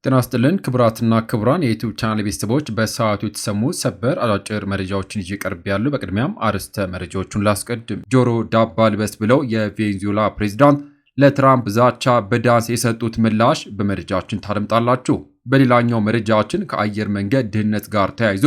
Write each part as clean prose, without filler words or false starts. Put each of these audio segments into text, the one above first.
ጤና ይስጥልን ክቡራትና ክቡራን የዩቲዩብ ቻናል ቤተሰቦች በሰዓቱ የተሰሙ ሰበር አጫጭር መረጃዎችን ይዤ ቀርቤያለሁ። በቅድሚያም አርዕስተ መረጃዎቹን ላስቀድም። ጆሮ ዳባ ልበስ ብለው የቬኔዙዌላ ፕሬዝዳንት ለትራምፕ ዛቻ በዳንስ የሰጡት ምላሽ በመረጃችን ታደምጣላችሁ። በሌላኛው መረጃችን ከአየር መንገድ ደህንነት ጋር ተያይዞ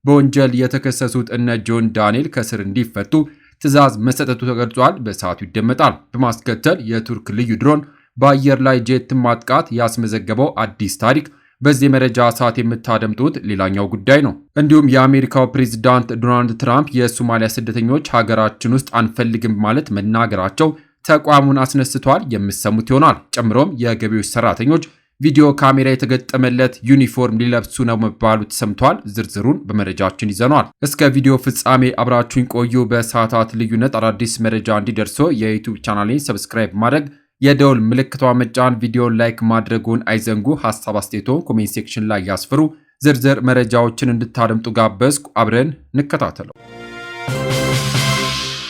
በወንጀል የተከሰሱት እነ ጆን ዳንኤል ከስር እንዲፈቱ ትዕዛዝ መሰጠቱ ተገልጿል። በሰዓቱ ይደመጣል። በማስከተል የቱርክ ልዩ ድሮን በአየር ላይ ጄት ማጥቃት ያስመዘገበው አዲስ ታሪክ በዚህ መረጃ ሰዓት የምታደምጡት ሌላኛው ጉዳይ ነው። እንዲሁም የአሜሪካው ፕሬዝዳንት ዶናልድ ትራምፕ የሶማሊያ ስደተኞች ሀገራችን ውስጥ አንፈልግም ማለት መናገራቸው ተቋሙን አስነስቷል። የምሰሙት ይሆናል። ጨምሮም የገቢዎች ሰራተኞች ቪዲዮ ካሜራ የተገጠመለት ዩኒፎርም ሊለብሱ ነው መባሉ ተሰምቷል። ዝርዝሩን በመረጃችን ይዘናል። እስከ ቪዲዮ ፍጻሜ አብራችሁን ቆዩ። በሰዓታት ልዩነት አዳዲስ መረጃ እንዲደርሶ የዩቲዩብ ቻናሌን ሰብስክራይብ ማድረግ የደውል ምልክቷ መጫን ቪዲዮን ላይክ ማድረጉን አይዘንጉ። ሐሳብ አስተያየቶን ኮሜንት ሴክሽን ላይ ያስፍሩ። ዝርዝር መረጃዎችን እንድታደምጡ ጋበዝኩ። አብረን እንከታተለው።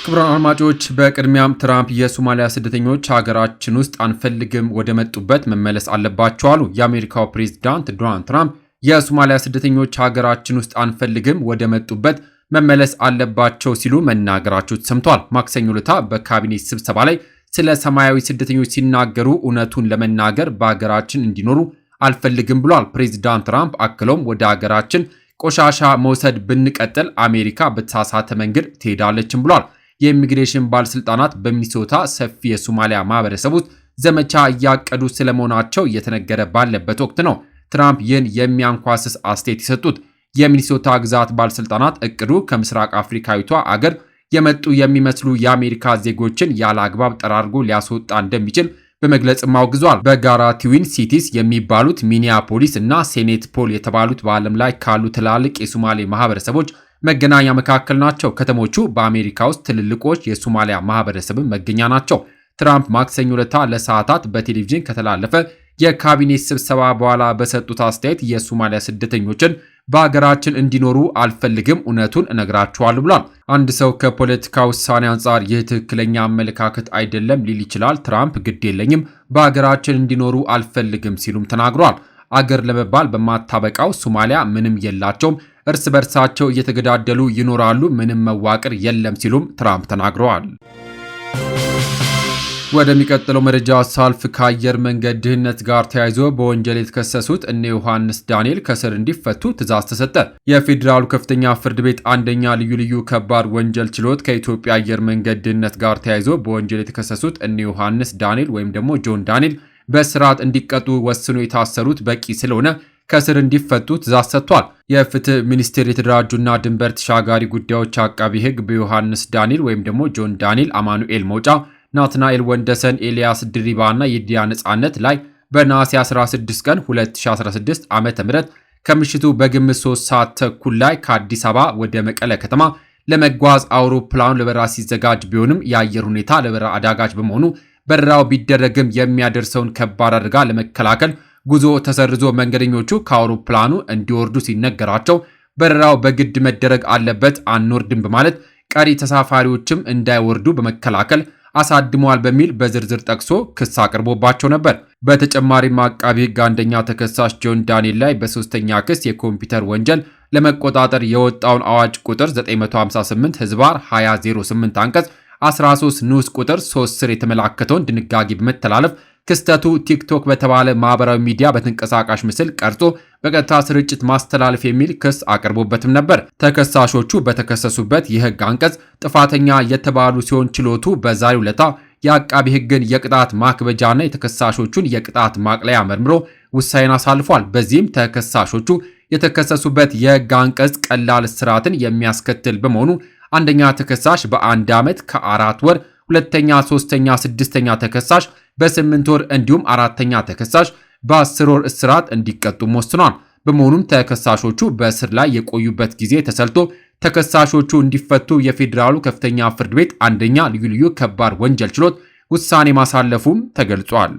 ክቡራን አድማጮች፣ በቅድሚያም ትራምፕ የሶማሊያ ስደተኞች ሀገራችን ውስጥ አንፈልግም ወደ መጡበት መመለስ አለባቸው አሉ። የአሜሪካው ፕሬዝዳንት ዶናልድ ትራምፕ የሶማሊያ ስደተኞች ሀገራችን ውስጥ አንፈልግም ወደ መጡበት መመለስ አለባቸው ሲሉ መናገራቸው ተሰምቷል። ማክሰኞ ዕለት በካቢኔት ስብሰባ ላይ ስለ ሰማያዊ ስደተኞች ሲናገሩ እውነቱን ለመናገር በሀገራችን እንዲኖሩ አልፈልግም ብሏል። ፕሬዚዳንት ትራምፕ አክለውም ወደ ሀገራችን ቆሻሻ መውሰድ ብንቀጥል አሜሪካ በተሳሳተ መንገድ ትሄዳለችም ብሏል። የኢሚግሬሽን ባለስልጣናት በሚኒሶታ ሰፊ የሶማሊያ ማህበረሰብ ውስጥ ዘመቻ እያቀዱ ስለመሆናቸው እየተነገረ ባለበት ወቅት ነው ትራምፕ ይህን የሚያንኳስስ አስተያየት የሰጡት። የሚኒሶታ ግዛት ባለስልጣናት እቅዱ ከምስራቅ አፍሪካዊቷ አገር የመጡ የሚመስሉ የአሜሪካ ዜጎችን ያለ አግባብ ጠራርጎ ሊያስወጣ እንደሚችል በመግለጽም አውግዟል። በጋራ ትዊን ሲቲስ የሚባሉት ሚኒያፖሊስ እና ሴኔት ፖል የተባሉት በዓለም ላይ ካሉ ትላልቅ የሶማሌ ማህበረሰቦች መገናኛ መካከል ናቸው። ከተሞቹ በአሜሪካ ውስጥ ትልልቆች የሶማሊያ ማህበረሰብ መገኛ ናቸው። ትራምፕ ማክሰኞ ዕለት ለሰዓታት በቴሌቪዥን ከተላለፈ የካቢኔት ስብሰባ በኋላ በሰጡት አስተያየት የሶማሊያ ስደተኞችን በሀገራችን እንዲኖሩ አልፈልግም፣ እውነቱን እነግራችኋለሁ ብሏል። አንድ ሰው ከፖለቲካ ውሳኔ አንጻር ይህ ትክክለኛ አመለካከት አይደለም ሊል ይችላል። ትራምፕ ግድ የለኝም በሀገራችን እንዲኖሩ አልፈልግም ሲሉም ተናግረዋል። አገር ለመባል በማታበቃው ሶማሊያ ምንም የላቸውም፣ እርስ በርሳቸው እየተገዳደሉ ይኖራሉ፣ ምንም መዋቅር የለም ሲሉም ትራምፕ ተናግረዋል። ወደሚቀጥለው መረጃ ሳልፍ ከአየር መንገድ ደህንነት ጋር ተያይዞ በወንጀል የተከሰሱት እነ ዮሐንስ ዳንኤል ከስር እንዲፈቱ ትዕዛዝ ተሰጠ። የፌዴራሉ ከፍተኛ ፍርድ ቤት አንደኛ ልዩ ከባድ ወንጀል ችሎት ከኢትዮጵያ አየር መንገድ ደህንነት ጋር ተያይዞ በወንጀል የተከሰሱት እነ ዮሐንስ ዳንኤል ወይም ደግሞ ጆን ዳንኤል በስርዓት እንዲቀጡ ወስኖ የታሰሩት በቂ ስለሆነ ከስር እንዲፈቱ ትዕዛዝ ሰጥቷል። የፍትህ ሚኒስቴር የተደራጁና ድንበር ተሻጋሪ ጉዳዮች አቃቢ ሕግ በዮሐንስ ዳንኤል ወይም ደግሞ ጆን ዳንኤል፣ አማኑኤል መውጫ፣ ናትናኤል ወንደሰን፣ ኤልያስ ድሪባ እና የዲያ ነጻነት ላይ በነሐሴ 16 ቀን 2016 ዓ.ም ከምሽቱ በግምት 3 ሰዓት ተኩል ላይ ከአዲስ አበባ ወደ መቀለ ከተማ ለመጓዝ አውሮፕላኑ ለበረራ ሲዘጋጅ ቢሆንም የአየር ሁኔታ ለበረራ አዳጋች በመሆኑ በረራው ቢደረግም የሚያደርሰውን ከባድ አደጋ ለመከላከል ጉዞ ተሰርዞ መንገደኞቹ ከአውሮፕላኑ እንዲወርዱ ሲነገራቸው በረራው በግድ መደረግ አለበት፣ አንወርድም በማለት ቀሪ ተሳፋሪዎችም እንዳይወርዱ በመከላከል አሳድመዋል በሚል በዝርዝር ጠቅሶ ክስ አቅርቦባቸው ነበር። በተጨማሪም አቃቢ ሕግ አንደኛ ተከሳሽ ጆን ዳንኤል ላይ በሶስተኛ ክስ የኮምፒውተር ወንጀል ለመቆጣጠር የወጣውን አዋጅ ቁጥር 958/2008 አንቀጽ 13 ንዑስ ቁጥር 3 ስር የተመላከተውን ድንጋጌ በመተላለፍ ክስተቱ ቲክቶክ በተባለ ማህበራዊ ሚዲያ በተንቀሳቃሽ ምስል ቀርጾ በቀጥታ ስርጭት ማስተላለፍ የሚል ክስ አቅርቦበትም ነበር። ተከሳሾቹ በተከሰሱበት የህግ አንቀጽ ጥፋተኛ የተባሉ ሲሆን ችሎቱ በዛሬው ዕለት የአቃቢ ሕግን የቅጣት ማክበጃና የተከሳሾቹን የቅጣት ማቅለያ መርምሮ ውሳኔን አሳልፏል። በዚህም ተከሳሾቹ የተከሰሱበት የህግ አንቀጽ ቀላል እስራትን የሚያስከትል በመሆኑ አንደኛ ተከሳሽ በ1 ዓመት ከ4 ወር፣ ሁለተኛ፣ ሶስተኛ፣ ስድስተኛ ተከሳሽ በ8 ወር እንዲሁም አራተኛ ተከሳሽ በ10 ወር እስራት እንዲቀጡም ወስኗል። በመሆኑም ተከሳሾቹ በእስር ላይ የቆዩበት ጊዜ ተሰልቶ ተከሳሾቹ እንዲፈቱ የፌዴራሉ ከፍተኛ ፍርድ ቤት አንደኛ ልዩ ከባድ ወንጀል ችሎት ውሳኔ ማሳለፉም ተገልጿል።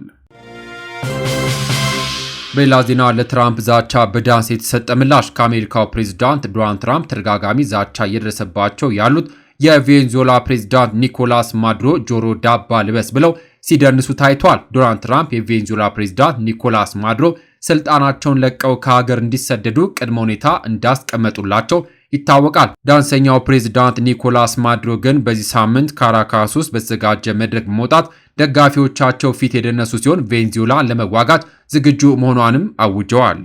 በሌላ ዜና ለትራምፕ ዛቻ በዳንስ የተሰጠ ምላሽ። ከአሜሪካው ፕሬዝዳንት ዶናልድ ትራምፕ ተደጋጋሚ ዛቻ እየደረሰባቸው ያሉት የቬኔዙዌላ ፕሬዝዳንት ኒኮላስ ማዱሮ ጆሮ ዳባ ልበስ ብለው ሲደንሱ ታይቷል። ዶናልድ ትራምፕ የቬኔዙዌላ ፕሬዝዳንት ኒኮላስ ማዱሮ ስልጣናቸውን ለቀው ከሀገር እንዲሰደዱ ቅድመ ሁኔታ እንዳስቀመጡላቸው ይታወቃል። ዳንሰኛው ፕሬዝዳንት ኒኮላስ ማዱሮ ግን በዚህ ሳምንት ካራካስ ውስጥ በተዘጋጀ መድረክ በመውጣት ደጋፊዎቻቸው ፊት የደነሱ ሲሆን ቬንዙዌላ ለመዋጋት ዝግጁ መሆኗንም አውጀዋል።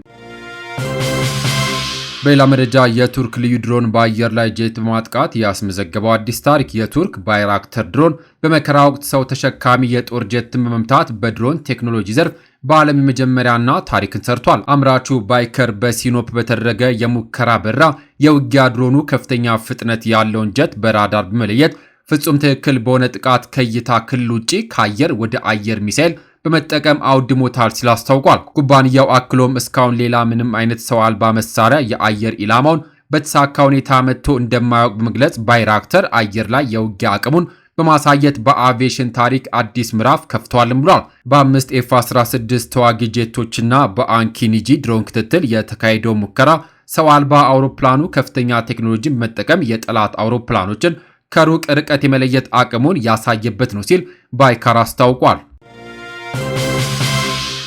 በሌላ መረጃ የቱርክ ልዩ ድሮን በአየር ላይ ጄት በማጥቃት ያስመዘገበው አዲስ ታሪክ። የቱርክ ባይራክተር ድሮን በመከራ ወቅት ሰው ተሸካሚ የጦር ጀትን በመምታት በድሮን ቴክኖሎጂ ዘርፍ በዓለም የመጀመሪያና ታሪክን ሰርቷል። አምራቹ ባይከር በሲኖፕ በተደረገ የሙከራ በረራ የውጊያ ድሮኑ ከፍተኛ ፍጥነት ያለውን ጀት በራዳር በመለየት ፍጹም ትክክል በሆነ ጥቃት ከእይታ ክልል ውጪ ከአየር ወደ አየር ሚሳኤል በመጠቀም አውድሞታል ሲል አስታውቋል። ኩባንያው አክሎም እስካሁን ሌላ ምንም አይነት ሰው አልባ መሳሪያ የአየር ኢላማውን በተሳካ ሁኔታ መጥቶ እንደማያውቅ በመግለጽ ባይራክተር አየር ላይ የውጊያ አቅሙን በማሳየት በአቪዬሽን ታሪክ አዲስ ምዕራፍ ከፍቷልም ብሏል። በ5 ኤፍ-16 ተዋጊ ጄቶችና በአንኪኒጂ ድሮን ክትትል የተካሄደው ሙከራ ሰው አልባ አውሮፕላኑ ከፍተኛ ቴክኖሎጂን በመጠቀም የጠላት አውሮፕላኖችን ከሩቅ ርቀት የመለየት አቅሙን ያሳየበት ነው ሲል ባይካር አስታውቋል።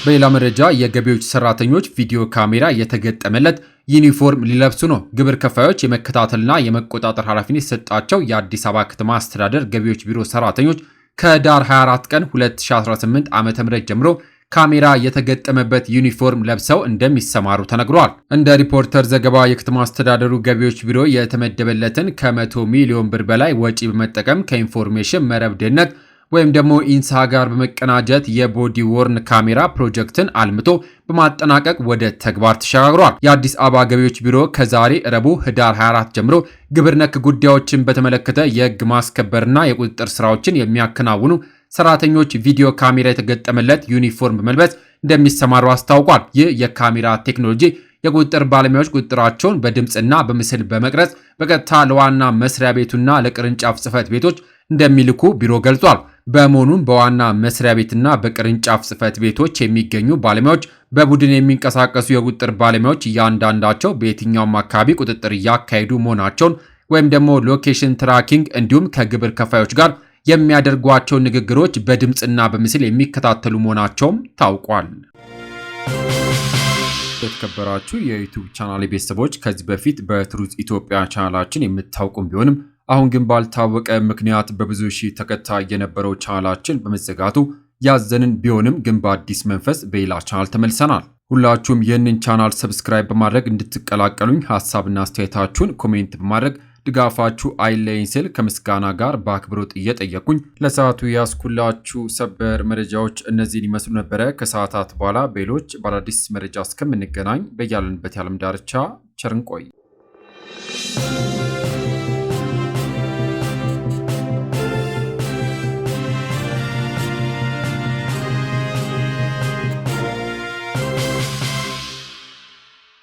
በሌላ መረጃ የገቢዎች ሰራተኞች ቪዲዮ ካሜራ የተገጠመለት ዩኒፎርም ሊለብሱ ነው። ግብር ከፋዮች የመከታተልና የመቆጣጠር ኃላፊነት የተሰጣቸው የአዲስ አበባ ከተማ አስተዳደር ገቢዎች ቢሮ ሰራተኞች ከዳር 24 ቀን 2018 ዓ.ም ጀምሮ ካሜራ የተገጠመበት ዩኒፎርም ለብሰው እንደሚሰማሩ ተነግሯል። እንደ ሪፖርተር ዘገባ የከተማ አስተዳደሩ ገቢዎች ቢሮ የተመደበለትን ከ100 ሚሊዮን ብር በላይ ወጪ በመጠቀም ከኢንፎርሜሽን መረብ ደህንነት ወይም ደግሞ ኢንሳ ጋር በመቀናጀት የቦዲ ወርን ካሜራ ፕሮጀክትን አልምቶ በማጠናቀቅ ወደ ተግባር ተሸጋግሯል። የአዲስ አበባ ገቢዎች ቢሮ ከዛሬ ረቡዕ ህዳር 24 ጀምሮ ግብር ነክ ጉዳዮችን በተመለከተ የህግ ማስከበርና የቁጥጥር ስራዎችን የሚያከናውኑ ሰራተኞች ቪዲዮ ካሜራ የተገጠመለት ዩኒፎርም በመልበስ እንደሚሰማሩ አስታውቋል። ይህ የካሜራ ቴክኖሎጂ የቁጥጥር ባለሙያዎች ቁጥጥራቸውን በድምፅና በምስል በመቅረጽ በቀጥታ ለዋና መስሪያ ቤቱና ለቅርንጫፍ ጽህፈት ቤቶች እንደሚልኩ ቢሮ ገልጿል። በመሆኑም በዋና መስሪያ ቤትና በቅርንጫፍ ጽህፈት ቤቶች የሚገኙ ባለሙያዎች በቡድን የሚንቀሳቀሱ የቁጥጥር ባለሙያዎች እያንዳንዳቸው በየትኛውም አካባቢ ቁጥጥር እያካሄዱ መሆናቸውን ወይም ደግሞ ሎኬሽን ትራኪንግ እንዲሁም ከግብር ከፋዮች ጋር የሚያደርጓቸው ንግግሮች በድምፅና በምስል የሚከታተሉ መሆናቸውም ታውቋል። የተከበራችሁ የዩቲዩብ ቻናል ቤተሰቦች ከዚህ በፊት በትሩዝ ኢትዮጵያ ቻናላችን የምታውቁም ቢሆንም አሁን ግን ባልታወቀ ምክንያት በብዙ ሺህ ተከታይ የነበረው ቻናላችን በመዘጋቱ ያዘንን ቢሆንም ግን በአዲስ መንፈስ በሌላ ቻናል ተመልሰናል። ሁላችሁም ይህንን ቻናል ሰብስክራይብ በማድረግ እንድትቀላቀሉኝ ሐሳብና አስተያየታችሁን ኮሜንት በማድረግ ድጋፋችሁ አይለይኝ ስል ከምስጋና ጋር በአክብሮት እየጠየቁኝ ለሰዓቱ ያስኩላችሁ ሰበር መረጃዎች እነዚህን ይመስሉ ነበረ። ከሰዓታት በኋላ በሌሎች በአዳዲስ መረጃ እስከምንገናኝ በያለንበት የዓለም ዳርቻ ቸር እንቆይ።